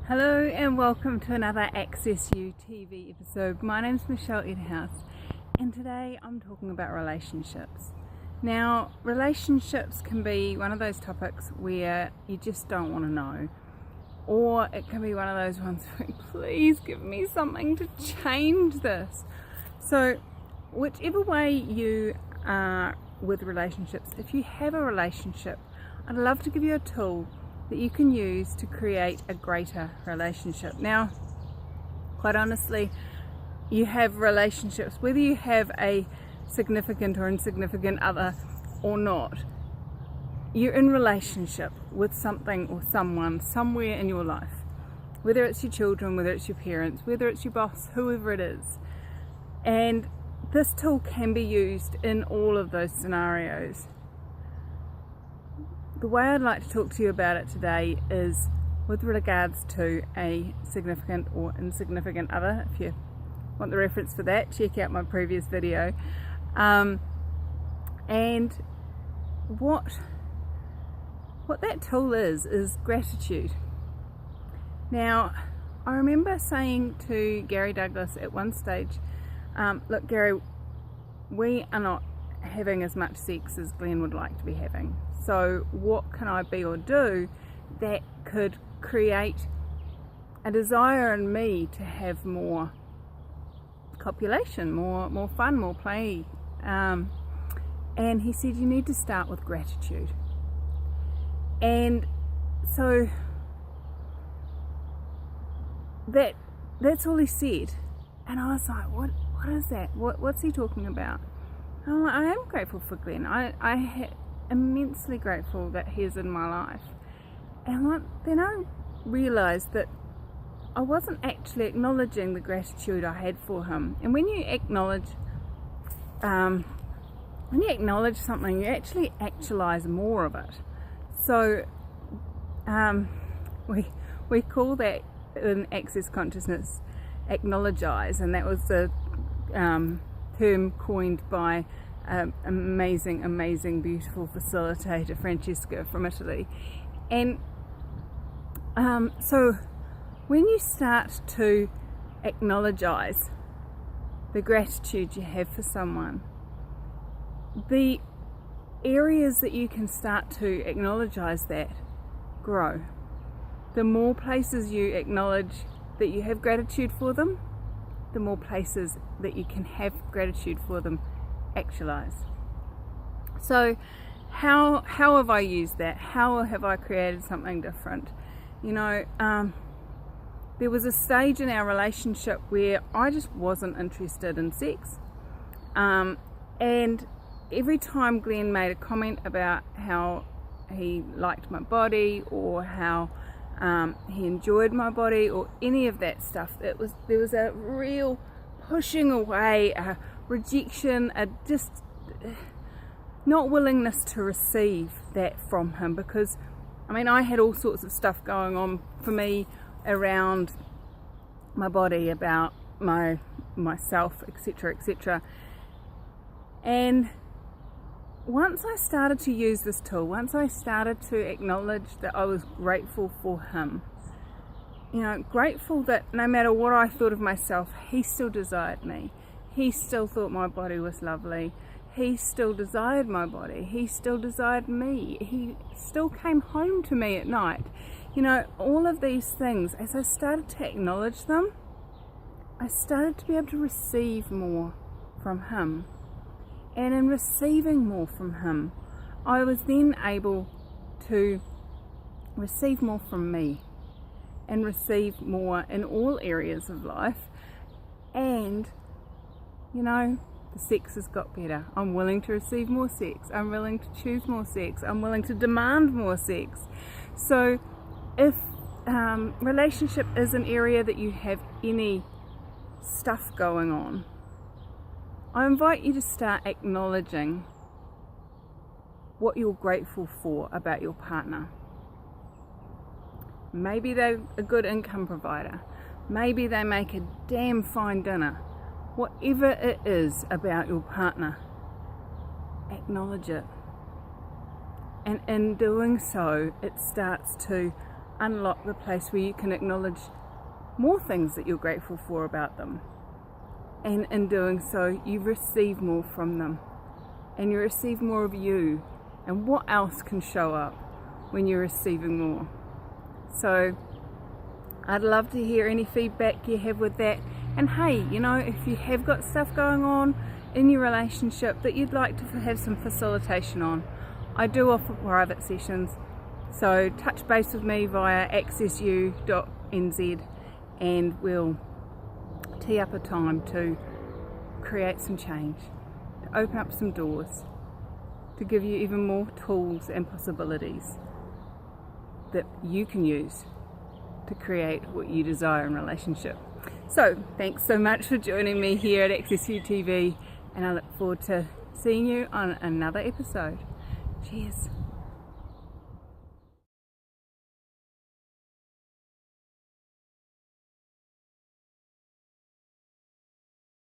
Hello and welcome to another Access You TV episode. My name's Michelle Edhouse and today I'm talking about relationships. Now, relationships can be one of those topics where you just don't want to know, or it can be one of those ones where please give me something to change this. So whichever way you are with relationships, if you have a relationship, I'd love to give you a tool that you can use to create a greater relationship. Now, quite honestly, you have relationships, whether you have a significant or insignificant other or not, you're in relationship with something or someone somewhere in your life, whether it's your children, whether it's your parents, whether it's your boss, whoever it is. And this tool can be used in all of those scenarios. The way I'd like to talk to you about it today is with regards to a significant or insignificant other. If you want the reference for that, check out my previous video. And what that tool is gratitude. Now, I remember saying to Gary Douglas at one stage, look Gary, we are not having as much sex as Glenn would like to be having. So what can I be or do that could create a desire in me to have more copulation, more fun, more play? And he said, you need to start with gratitude. And so that's all he said. And I was like, what is that? What's he talking about? And I'm like, I am grateful for Glenn. I immensely grateful that he's in my life. And then I realized that I wasn't actually acknowledging the gratitude I had for him. And when you acknowledge something, you actually actualize more of it. So we call that in Access Consciousness acknowledgize, and that was the term coined by amazing, beautiful facilitator Francesca from Italy. And so when you start to acknowledgize the gratitude you have for someone, the areas that you can start to acknowledgize that grow. The more places you acknowledge that you have gratitude for them, the more places that you can have gratitude for them actualize. So how have I used that? How have I created something different? You know, there was a stage in our relationship where I just wasn't interested in sex, and every time Glenn made a comment about how he liked my body or how he enjoyed my body or any of that stuff, there was a real pushing away, a rejection, a just not willingness to receive that from him, because I mean I had all sorts of stuff going on for me around my body, about myself, etc. And once I started to use this tool, once I started to acknowledge that I was grateful for him, you know, grateful that no matter what I thought of myself, he still desired me. He still thought my body was lovely. He still desired my body. He still desired me. He still came home to me at night. You know, all of these things, as I started to acknowledge them, I started to be able to receive more from him. And in receiving more from him, I was then able to receive more from me and receive more in all areas of life. And, you know, the sex has got better. I'm willing to receive more sex. I'm willing to choose more sex. I'm willing to demand more sex. So if relationship is an area that you have any stuff going on, I invite you to start acknowledging what you're grateful for about your partner. Maybe they're a good income provider. Maybe they make a damn fine dinner. Whatever it is about your partner, acknowledge it. And in doing so, it starts to unlock the place where you can acknowledge more things that you're grateful for about them. And in doing so, you receive more from them. And you receive more of you. And what else can show up when you're receiving more? So I'd love to hear any feedback you have with that. And hey, you know, if you have got stuff going on in your relationship that you'd like to have some facilitation on, I do offer private sessions. So touch base with me via accessu.nz and we'll tee up a time to create some change, to open up some doors, to give you even more tools and possibilities that you can use to create what you desire in relationship. So thanks so much for joining me here at Accessu TV, and I look forward to seeing you on another episode. Cheers.